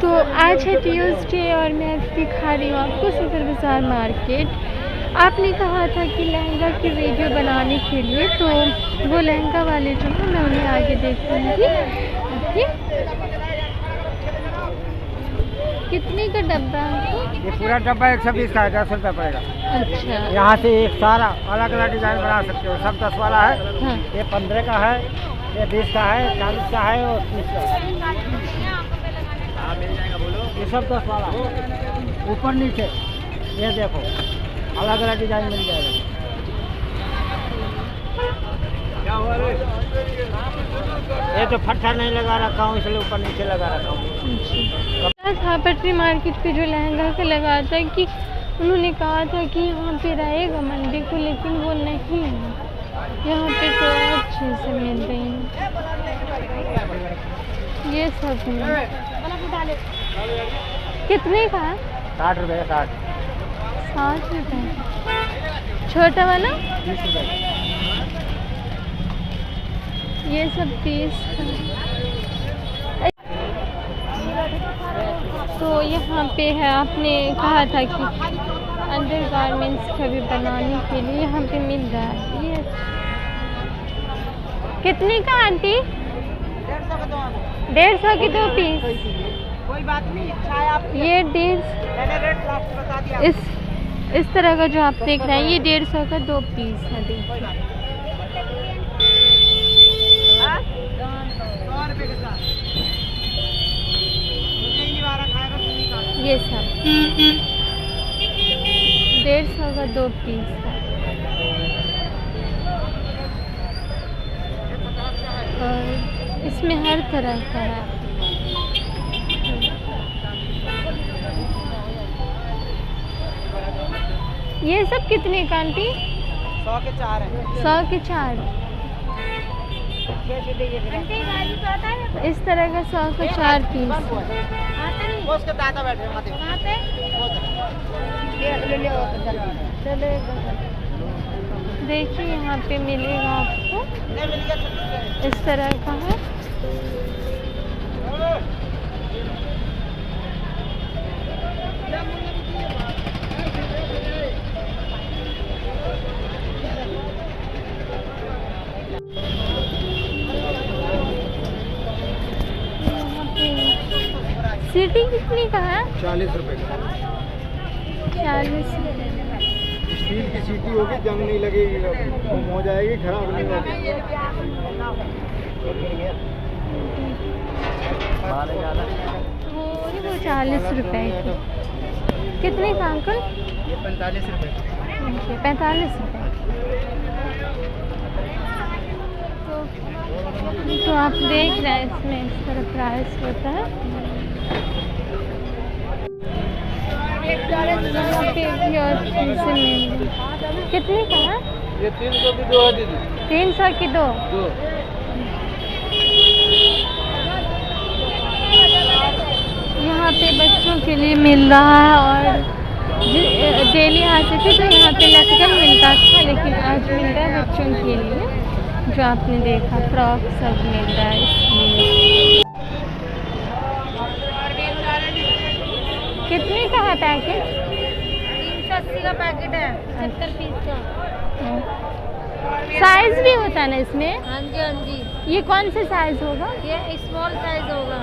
तो आज है ट्यूसडे और मैं दिखा रही हूँ आपको सदर बाज़ार मार्केट। आपने कहा था कि लहंगा की वीडियो बनाने के लिए, तो वो लहंगा वाले जो है मैं उन्हें आगे देखूँगी। कितने का डब्बा है? ये पूरा डब्बा 120 का है, 10 रुपये पड़ेगा। अच्छा, यहाँ से एक सारा अलग अलग डिजाइन बना सकते हो। सब 10 वाला है। हाँ। ये 15 का है, ये 20 का है, 40 का है और 30 का है। ये सब 10 वाला है। ऊपर नीचे ये देखो अलग अलग डिजाइन मिल जाएगा। ये तो फट्टा नहीं लगा रखा हूँ, इसलिए ऊपर नीचे लगा रखा हूँ। था पटरी मार्केट पे जो लहंगा का लगा था कि उन्होंने कहा था कि यहाँ पे रहेगा मंडे को, लेकिन वो नहीं है। यहाँ पे तो और चीज़ें मिल रही हैं। ये सब में कितने का है? 60 रुपये। 60 रुपये। छोटा वाला 30 रुपये। ये सब 30 तो यहाँ पे है। आपने कहा था कि अंडर गारमेंट्स का भी बनाने के लिए यहाँ पे मिल रहा है। ये कितने का आंटी? 150 की 2 पीस। कोई बात नहीं, आप ये 150 इस तरह का जो आप देख रहे हैं, ये 150 का 2 पीस है। देखिए ये सब 150 का 2 पीस है। और इसमें हर तरह का है। ये सब कितने का आंटी? 100 के 4 है। 100 के 4। इस तरह का 100 का 4 पीस। उसके दादा बैठे देखिए यहाँ पे मिलेगा आपको, इस तरह का है। सीटी कितनी का है? 40 रुपये का। 40। स्टील की सीटी होगी, जंग नहीं लगेगी, गुम हो जाएगी, खराब नहीं होगी। वो 40 रुपए की। कितने का अंकल? ये 45 रुपये। 45 रुपये। तो आप देख रहे हैं इसमें इस तरह प्राइस होता है। यहाँ पे भी और चीज़ें मिलेंगी। कितने का है? ये 300 की 2 है दीदी। 300 की 2। यहाँ पे बच्चों के लिए मिल रहा है, और डेली आते थे तो यहाँ पे लटकन मिलता था, लेकिन आज मिल रहा है बच्चों के लिए। जो आपने देखा फ्रॉक सब मिल रहा है इसलिए। कितने का है पैकेट? 380 का पैकेट है, 70 पीस का। साइज भी होता है ना इसमें? हाँ जी, हाँ जी। ये कौन सा साइज होगा? ये स्मॉल साइज होगा।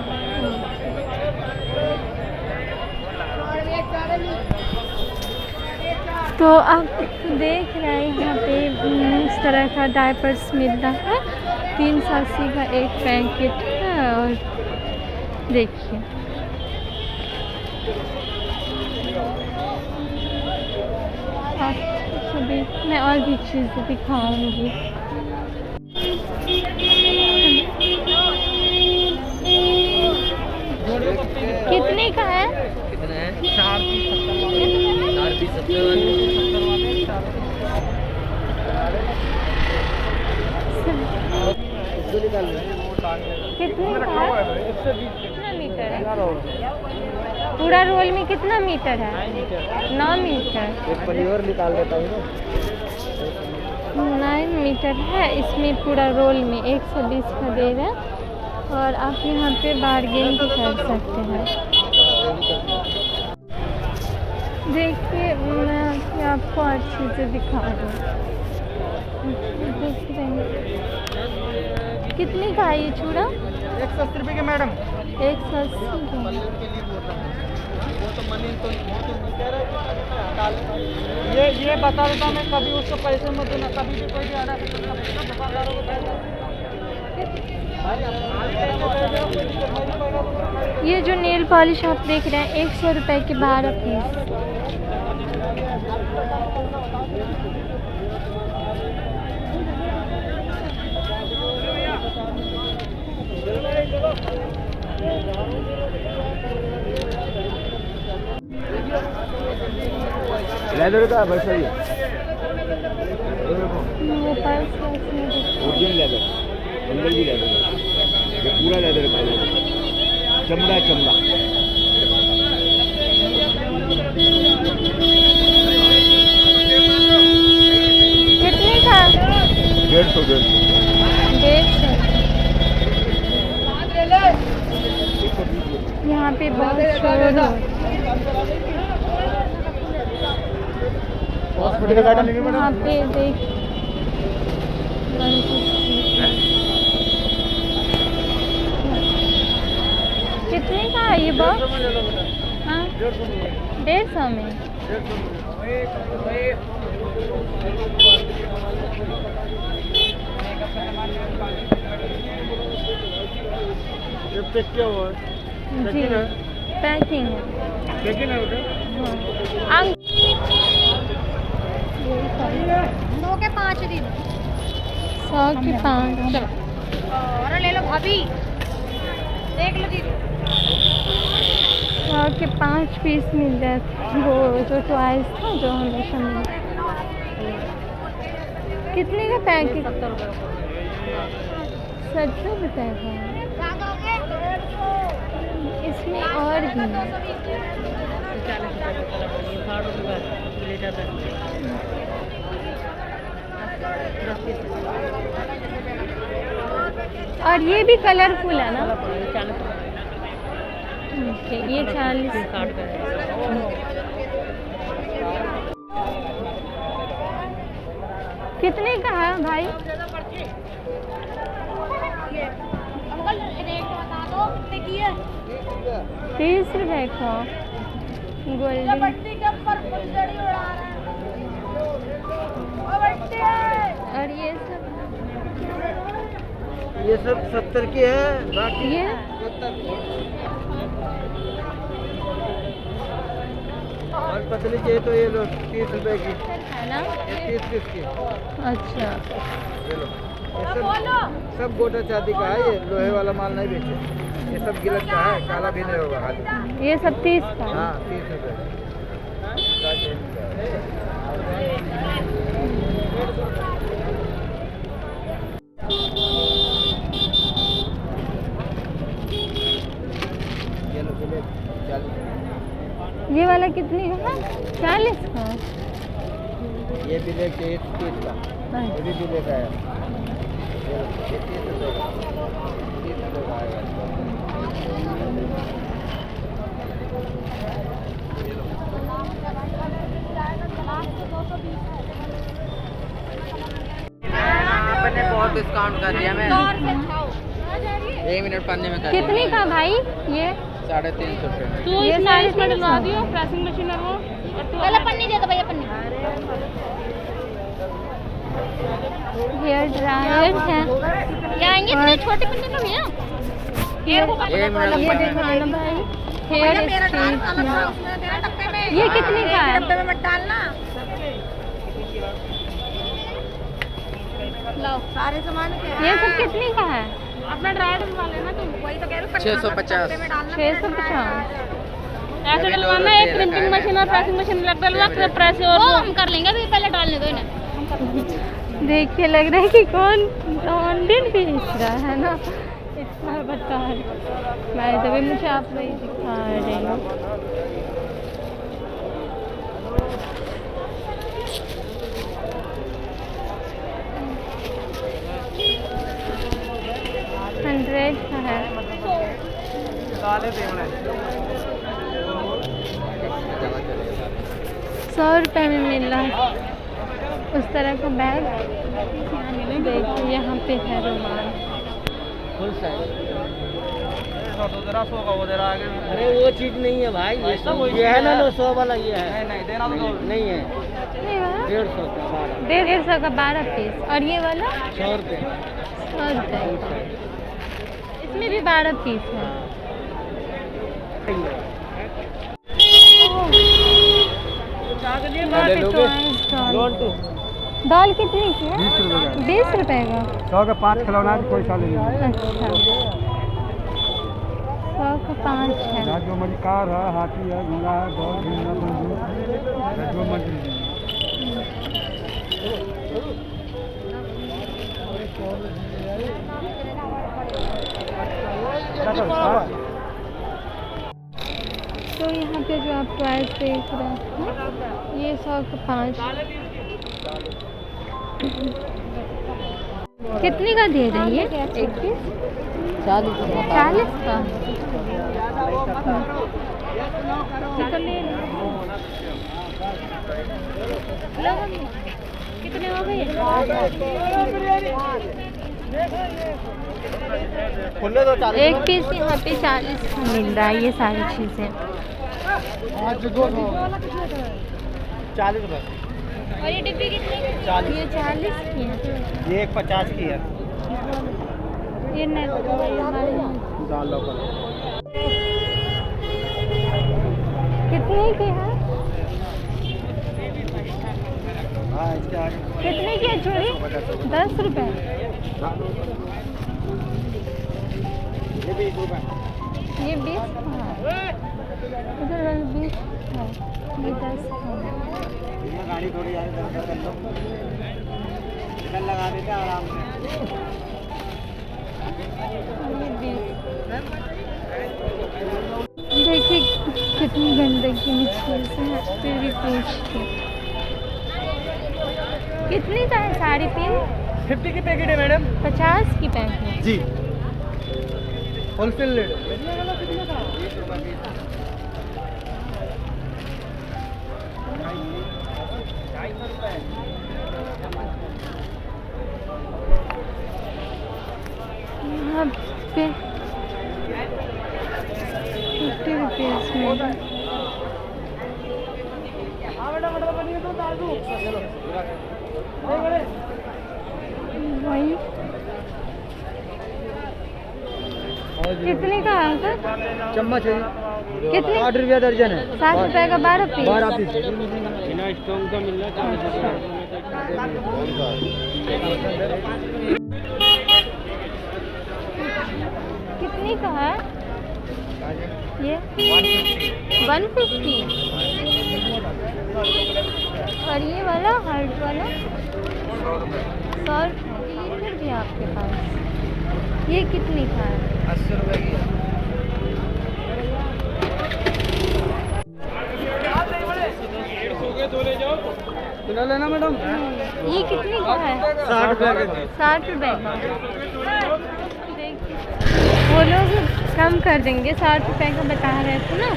तो आप देख रहे हैं यहाँ पे इस तरह का डायपर्स मिल रहा है। 380 का एक पैकेट है। और देखिए सभी मैं और भी चीज़ें दिखाऊंगी। कितने का है? कितना है? 4 पीस 70 कितने का है? कितना मीटर है? पूरा रोल में कितना मीटर है? 9 मीटर। एक परिवार निकाल लेता हूँ। 9 मीटर है इसमें पूरा रोल में। 120 का दे रहा है। और आप यहाँ पे बार्गेन भी कर सकते हैं। देखिए मैं आपको और चीज़ें दिखा रही हूँ। देख रहे हैं कितनी का है ये चूड़ा? 180 रुपये के मैडम। 180 का। ये बता देता मैं, कभी उसको पैसे मत देना, कभी भी कोई भी आना दुकानदारों को पैसे। ये जो नेल पॉलिश आप देख रहे हैं 100 रुपए के 12 पीस। लेदर का बस सही है, वो पर्स है उसमें देखो। ओरिजिनल लेदर, अंदर भी लेदर, ये पूरा लेदर का है, चमड़ा चमड़ा। कितने का? 150 150। यहाँ पे बहुत शोर हो। हॉस्पिटल का गार्डन है मैडम। यहाँ पे देख कितने का है ये बॉक्स? हाँ 150 में। ये पैक क्या हुआ है? जी पैकिंग है। पैकिंग है बेटा। हाँ 2 के 5 दिन 100 के 5। और ले लो भाभी, देख लो दीदी। 100 के 5 पीस मिल जाते। वो जो टॉयज था जो हमेशा मिलता। कितने का पैकेट? 70 रुपये का। इसमें और भी और ये भी कलरफुल है ना? ओके ये 40। कितने का है भाई? अंकल रेट बता दो कितने की है? 30 रुपए का गोल्डन। बट्टी के ऊपर फुलझड़ी उड़ा रहा है। ओ बट्टी और ये सब ये सब 70 की है, बाकी ये 70। और पतली चाहिए तो ये लो 30 रुपए की, है ना? ये 30 की। अच्छा ये लो, ये सब गोटा चांदी का है, ये लोहे वाला माल नहीं बेचे, ये सब गिलट का है, काला भी नहीं होगा खाली। ये सब 30 का। हाँ 30 रुपए। ये लो गिलट 40। ये वाला कितने का है? 40 का। ये भी ले चाहिए 30 का, ये भी ले का है, ये 30 रुपए का, 30 रुपए का आएगा। आपने बहुत डिस्काउंट कर दिया। मैं 1 मिनट पढ़ने में कर कितने का भाई ये? 350 रुपये। तो ये 350 डलवा दियो प्रेसिंग मशीन और वो। पहले पन्नी दे दो भैया, पन्नी। हेयर ड्रायर है। ये आएंगे इतने छोटे पन्नी में भैया। ये ये दिखाना भाई। हेयर स्ट्रेटनर डब्बे में। ये कितने का है? डब्बे में मत डालना। लो सारे सामान के। ये सब कितने का है? अपना ड्रायर डलवा लेना तुम। वही तो कह रही हूँ। 650। 650। ऐसे डलवाना है, प्रिंटिंग मशीन और प्रेसिंग मशीन लग डलवा के प्रेस और हम कर लेंगे, अभी पहले डालने दो इन्हें। देखिए लग रहा है कि कौन ऑनलाइन बेच रहा है ना, इतना बता रही। मैं तभी मुझे आप वही दिखा रही हूँ। $100 का है। 100 रुपये में मिल रहा है उस तरह का बैग। देखिए यहाँ पे है रुमाल। Full size. अरे वो चीज नहीं है भाई, ये है ना 100 वाला, ये है नहीं देना तो नहीं है। 150 का 12 पीस। और ये वाला 100 रुपये। 100 रुपये। इसमें भी 12 पीस है। दाल कितनी की है? 20 रुपये का। 100 का 5 खिलौना कोई सा नहीं। अच्छा 100 का 5 है। जो मलिकार है, हाथी है, घोड़ा है, बहुत घूमना जो मंदिर। तो यहाँ पे जो आप प्राइस देख रहे हैं ये 100 का 5। कितने का दे रही है? एक पीस 40 का। कितने हो गए? एक पीस यहाँ पे 40 का मिल रहा है ये सारी चीज़ें। 40 रुपये। और ये डिब्बी कितने की? ये 40 की है। ये 50 की है। ये नहीं कितने की है? हाँ, इसके आगे कितने की है चूड़ी? 10 रुपये। ये 20 रुपये। ये 20 इधर 20 है, ये 10 है। गाड़ी थोड़ी आगे कर लो, निकल लगा देते आराम से। ये 20। देखिए कितनी गंदगी मछली से है, फिर भी पूछती। कितनी का है साड़ी पिन? 50 की पैकेट है मैडम। 50 की पैकेट जी, होलसेल रेट। यहाँ पे 50 रुपीज़ में वही। कितने का है अंकल? चम्मच है कितने? 60 रुपया दर्जन है। 60 रुपये का 12 पीस। 12 पीस बिना स्टोन का मिल रहा है। कितनी का है ये? 150। और ये वाला हार्ट वाला 100 रुपये भी आपके पास। ये कितनी का है? 80 रुपये की। कितना लेना मैडम? ये कितनी का है? 60 रुपये का। 60 रुपये का। देखिए वो लोग कम कर देंगे, 60 रुपये का बता रहे थे ना।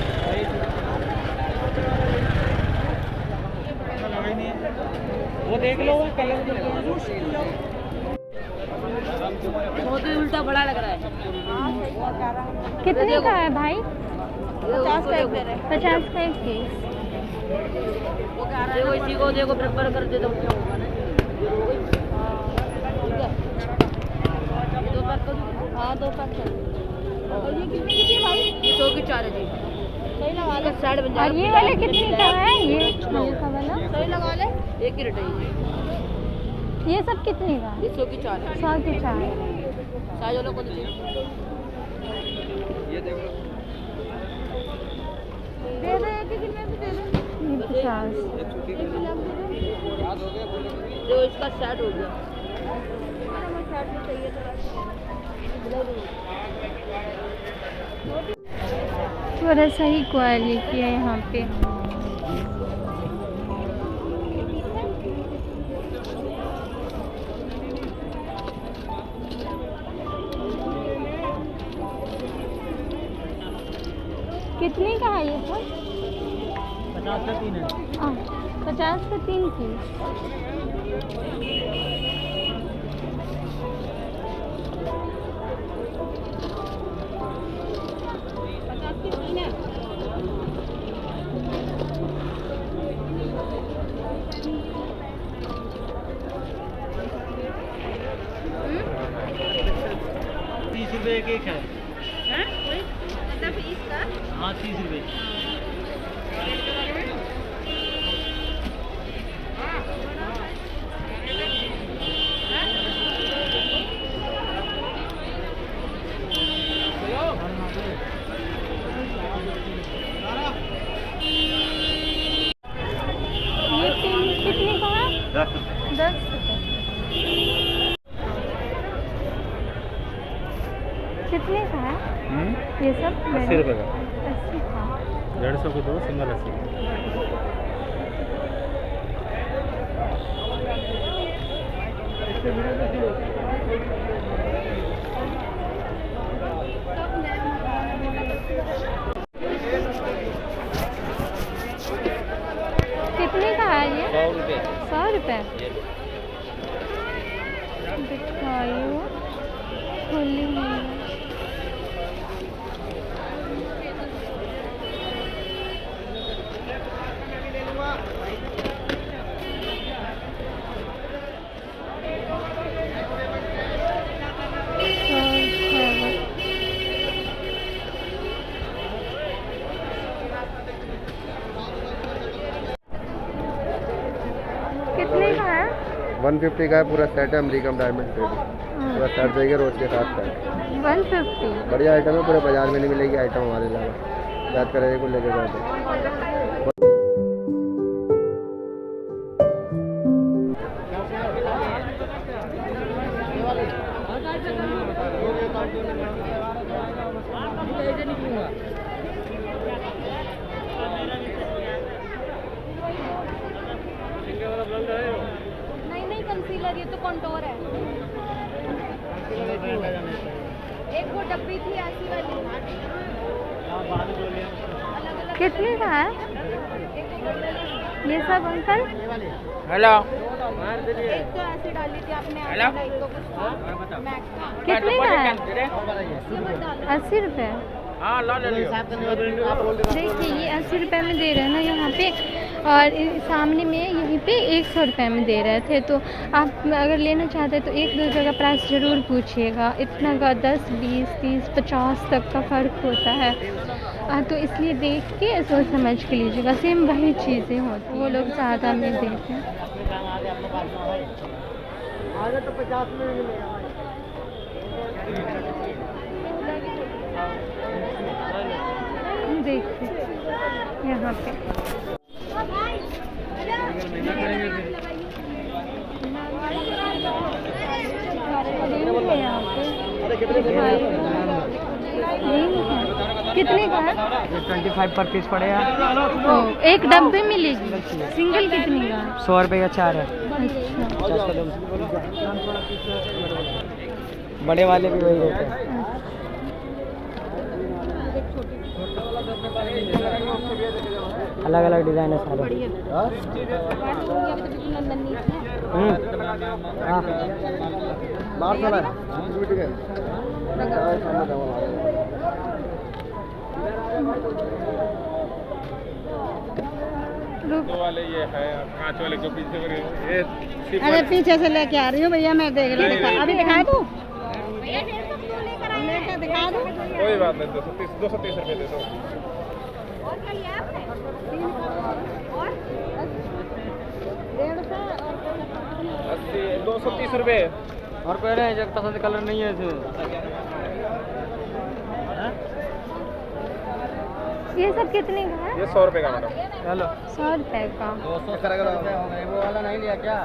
वो देख लो कलर बहुत ही उल्टा बड़ा लग रहा है। कितने का है भाई? 50 का एक दे रहे। 50 का एक पीस। देखो इसी को देखो बराबर कर दे दो। हाँ 2 पैक। और ये कितने की थी भाई? ये 100 की 4 है जी। सही लगा ले, साइड बन जाए। और ये वाला कितने का है? ये वाला सही लगा ले, एक ही रेट है ये सब कितने का? ये 100 की 4 है। 100 के 4। साइज वालों को दीजिए। ये देख लो। दे दे, एक कितने में दे दे? ये 50। जो इसका सेट हो गया। सेट में चाहिए थोड़ा सही क्वालिटी है यहाँ पे। कितने का है ये सब? 50 का 3 पीस। ₹30 एक एक है। हाँ 30 रुपए। ये पेन कितने का है? 10 रुपये। कितने का है ये सब? 80 रुपए का। 80 का। 150 के 2 सिंगल 80। कितने का है ये? 100 रुपए। 100 रुपये। दिखाइए खुली हुई है। कितने का है? 150 का है पूरा सेट है। अमेरिकन डायमंड सेट पूरा सेट जाएगा रोज के साथ का है। 150। बढ़िया आइटम है। पूरे बाजार में नहीं मिलेगी आइटम हमारे अलावा। याद करेंगे को लेके जाते। नहीं कंसीलर, ये तो कंटोर है। एक वो डब्बी थी ऐसी वाली। कितने का है ये सब अंकल? हेलो। एक तो ऐसी डाली थी आपने, एक तो कुछ मैक का। कितने का है? ये मत डालो। 80 रुपये। देखिए ये 80 रुपये में दे रहे हैं ना यहाँ पे, और सामने में यहीं पे 100 रुपये में दे रहे थे। तो आप अगर लेना चाहते हैं तो एक दो जगह प्राइस ज़रूर पूछिएगा। इतना का 10, 20, 30, 50 तक का फ़र्क होता है। तो इसलिए देख के सोच समझ के लीजिएगा। सेम वही चीज़ें होती, वो लोग ज़्यादा में देते हैं। देखिए यहाँ पे कितने का है? 25 पर पीस पड़ेगा। एक डब्बे मिलेगी। सिंगल कितने का? 100 रुपए का 4 है। अच्छा बड़े वाले भी वही रेट है। अलग अलग डिजाइन है सारे। वाले ये है कांच वाले जो पीछे ये अरे पीछे से लेके आ रही हूँ भैया, मैं देख रही हूँ। अभी दिखा दूँ? दिखा दूँ? कोई बात नहीं। 230 रुपए दे दो। और क्या लिया आपने? 3 और 230 रुपए। और कह रहे हैं जब पसंद कलर नहीं है इसमें। ये सब कितने का है? ये 100 रुपए का मैडम। चलो 100 रुपये का। 270 रुपए हो गए। वो वाला नहीं लिया क्या?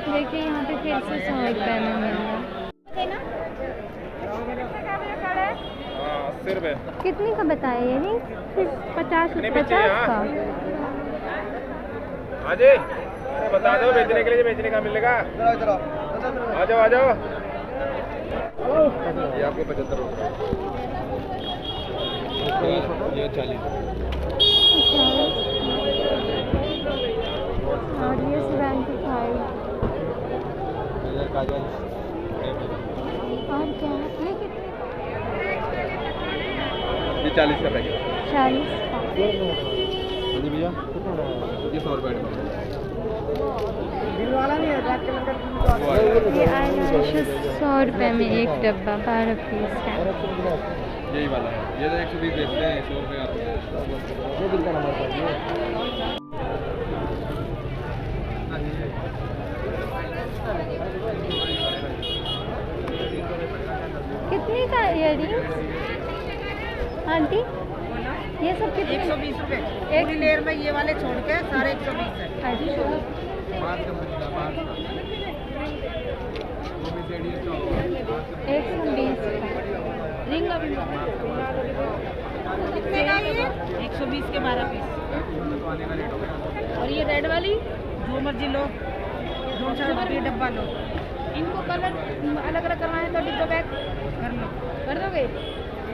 देखिए यहाँ पे फिर से 100 रुपये में मिल रहा है। हाँ 80 रुपए। कितने का बताया ये नहीं? सिर्फ 50 कितने 50 बचे हैं? का। हाँ जी, अरे बता दो बेचने के लिए, बेचने का मिलेगा। आ जाओ आ जाओ। ये आपको 75 रुपए। ये 40। और ये 75। काजल और क्या ये कितने? ये 40 का पैकेट। 40 का। जी भैया ये 100 रुपये बिल वाला नहीं है, ब्लैक कलर का ये आईलैशेस 100 रुपये में एक डब्बा 12 पीस है। यही वाला है। ये तो 120 बेचते हैं, 100 रुपये आते हैं। ये बिल का नंबर चाहिए। कितने का इयररिंग्स आंटी? ये सब कितने? 120 रुपए एक पूरी लेयर में, ये वाले छोड़ के सारे 120 है। अच्छा, बाहर का महीना, बाहर का। वो भी सेडी का होगा। 120 का। रिंग अभी कितने का ये? 120 के 12 पीस। दुकाने का रेट हो गया। और ये रेड वाली जो मर्जी लो, 200 रुपये डब्बा लो, इनको कलर अलग अलग करवाए तो डिब्बा पैक कर लो। कर दोगे?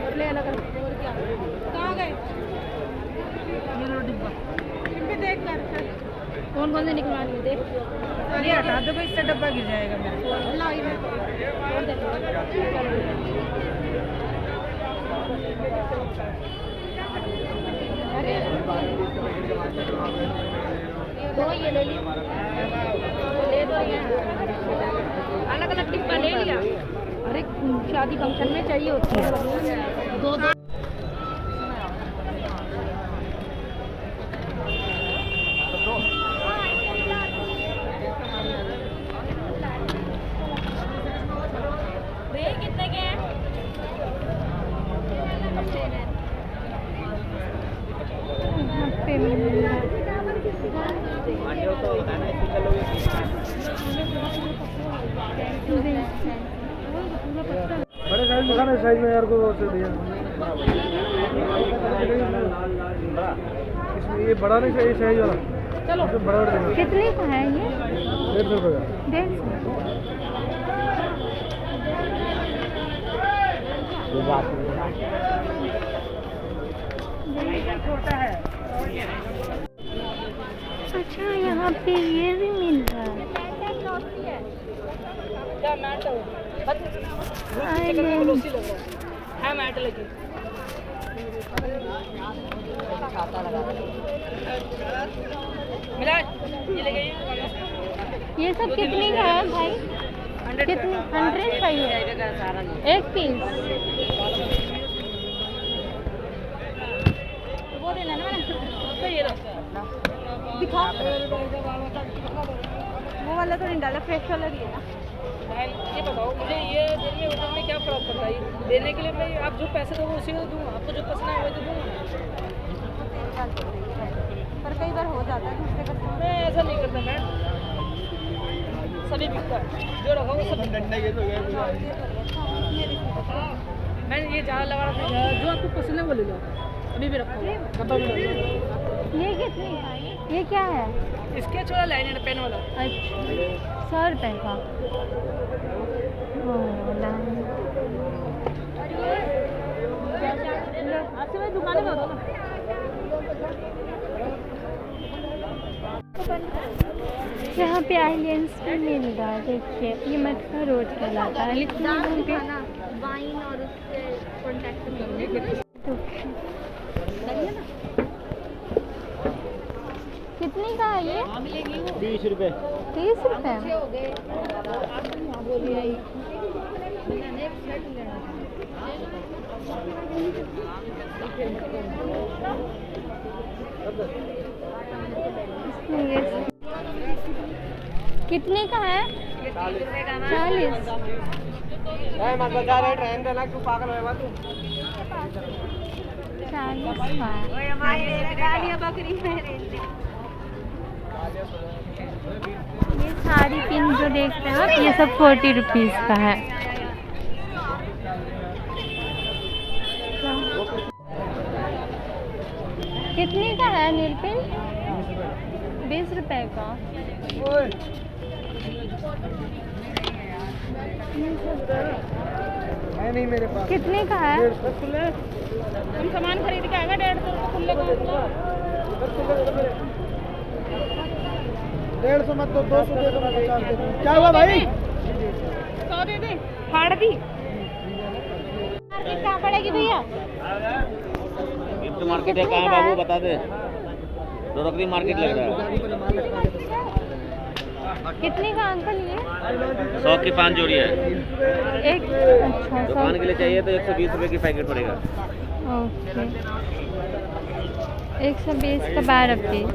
और ले अलग अलग। और क्या कहाँ गए? ये लो डिब्बा। इन पे देख कर कौन कौन से निकलवानी है देख। ये हटा दो, इससे डब्बा गिर जाएगा मेरा। ला इधर और दे दो ये ले ली, ले दो ये अलग अलग डिब्बा ले लिया। अरे शादी फंक्शन में चाहिए होती है दो दो। कितने के हैं? यहाँ पे मिल रहा है। बड़े साइज में खाना, साइज में यार को से दिया इसमें। ये बड़ा नहीं चाहिए साइज वाला, चलो बड़ा बड़ा देना। कितने का है ये? 150 रुपये का। 150। छोटा है। अच्छा, यहाँ पे ये भी मिल रहा है। क्या मैट है? आइलैंड है मैट लेकिन मिला ये ले गई। ये सब कितने का है भाई? कितने? 100 का ही है एक पीस। वो देना ना मैंने तो ये लो दिखा। वो वाला तो नहीं डाला, फ्रेश वाला ही है ना। बहन ये बताओ मुझे, ये देने उधर में क्या फर्क पड़ता है? देने के लिए मैं आप जो पैसे दोगे उसी को दूँगा, आपको जो पसंद है वो तो दूँगा। पर कई बार हो जाता है दूसरे का। मैं ऐसा नहीं करता, मैं सभी बिकता है जो रखा वो सब। मैंने ये ज़्यादा लगा रखा है, जो आपको पसंद है वो ले लो, अभी भी रखो डब्बा में। ये कितने का है? ये क्या है? इसके छोड़ा लाइन पेन वाला अच्छा, 100 रुपये का। आपसे मैं दुकान में होता ना। यहाँ पे आइलैंड्स भी मिल रहा है। देखिए, ये मटका रोड कहलाता है, लेकिन यहाँ पे वाइन और उसके कॉन्टैक्ट में कितने का है ये? 20 रुपये। 30 रुपये। कितने का है? 40। मत बता रहे ट्रेन देना, तू पागल है तू। 40 का है। ये साड़ी पिन जो देखते हैं आप, ये सब 40 रुपीज़ का है। कितने का है नीलपिन? 20 रुपए का। ये सब है नहीं मेरे पास। कितने का है? हम सामान खरीद के आएगा 150 रुपये खुले का। 150 मत तो 200 दे दो, 50 दे दो। क्या हुआ भाई? 100 दे दे, फाड़ दी। मार्केट कहाँ पड़ेगी भैया? गिफ्ट मार्केट है कहाँ बाबू बता दे। दोरकरी मार्केट लग रहा है। कितने का अंकल ये? 100 की 5 जोड़ी है। एक अच्छा 100 दुकान के लिए चाहिए तो 120 रुपए की पैकेट पड़ेगा। ओके 120 का 12 पीस।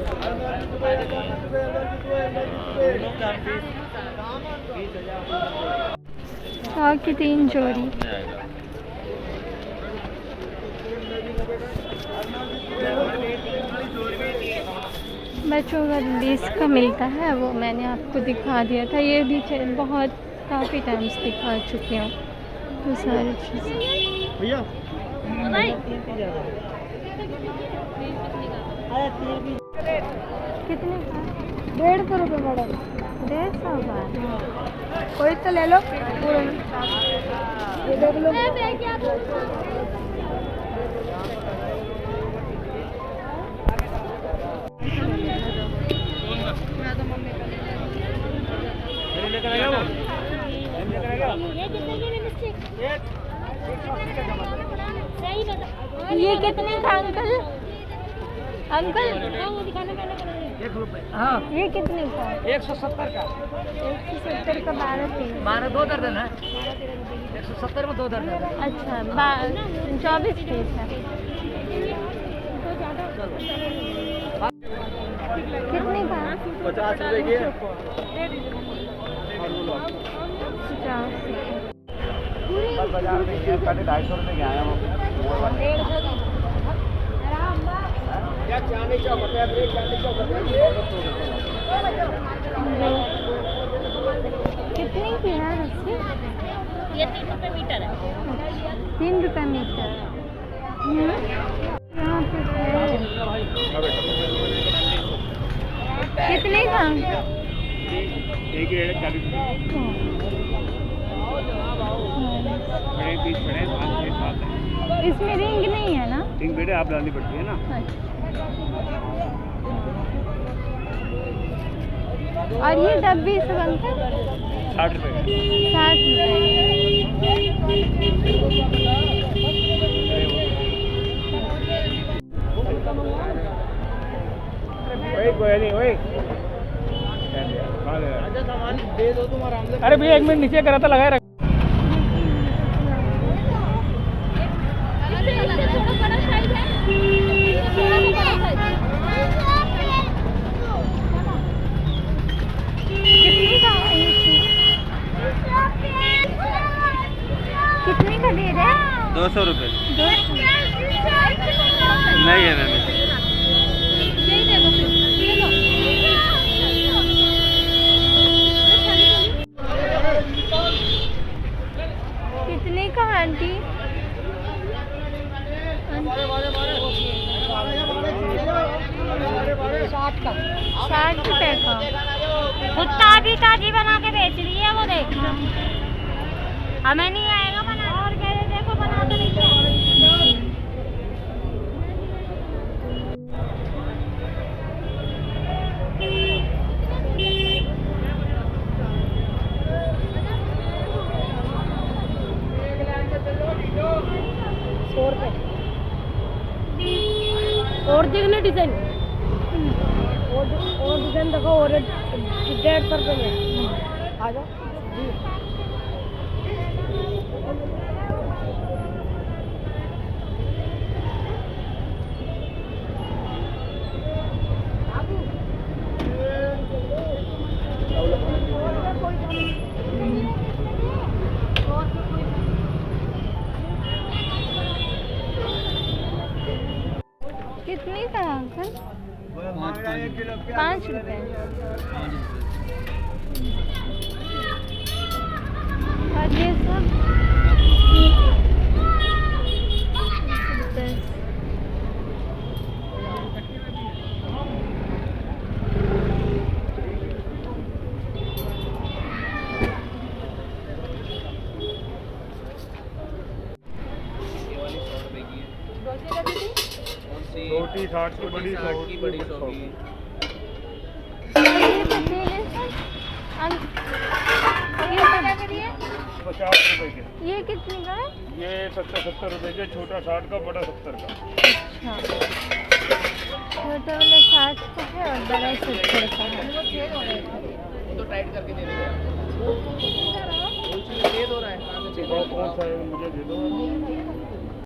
100 की 3 जोड़ी। बच्चों का 20 का मिलता है, वो मैंने आपको दिखा दिया था। ये भी बहुत काफ़ी टाइम्स दिखा चुकी हूँ तो सारी चीज़ें। भैया कितने का? 150 रुपये मैडम। 150 बात। कोई तो ले लो। ये देख लो। ये कितने का अंकल? अंकल हाँ ये कितने का? 170 का। 170 का 12 पीस। 12 2 दर्जन है। 170 में 2 दर्जन है। अच्छा 24 पीस है। कितने का? 50 रुपए की। 50। बाजार में ये 250 रुपए के आया वो। क्या चांदी चौक होता है? चांदी चौक होता कितने की है रस्सी? ये 3 रुपये मीटर है। 3 रुपये मीटर। यहाँ पे है। कितने का? एक ही है 40 रुपए। बड़े पीस बड़े 5-6 है। इसमें रिंग नहीं है ना? रिंग बेटे आप डालनी पड़ती है ना। और ये डब्बी सब अंकल 60 रुपए। 60 वही कोई नहीं वही। सामान दे दो तुम आराम से। अरे भैया 1 मिनट नीचे करा था लगाए रख। कितने का दे रहे हैं? 200 रुपए 200। नहीं है मैम। यही दे दो फिर। ये लो। कितने का आंटी? 60 का। 60 रुपए का। खुद ताजी ताजी बना के बेच रही है वो, देख। हमें नहीं आएगा बना। और कह रहे देखो बना तो नहीं। और देखने डिजाइन और डिजाइन देखो। और 150 रुपये में आ जाओ जी। कितने का है अंकल? 5 रुपए। और ये सब 10। छोटी 60 की बड़ी 60 की बड़ी 100 की। ये पतीले सर ये पतीले 50 रुपए के। ये कितने का है? ये 70 रुपए के, छोटा 60 का, बड़ा 70 का। अच्छा छोटा वाला 60 का है और बड़ा 70 का है। तो टाइट करके दे देंगे कौन सा है मुझे दे दो।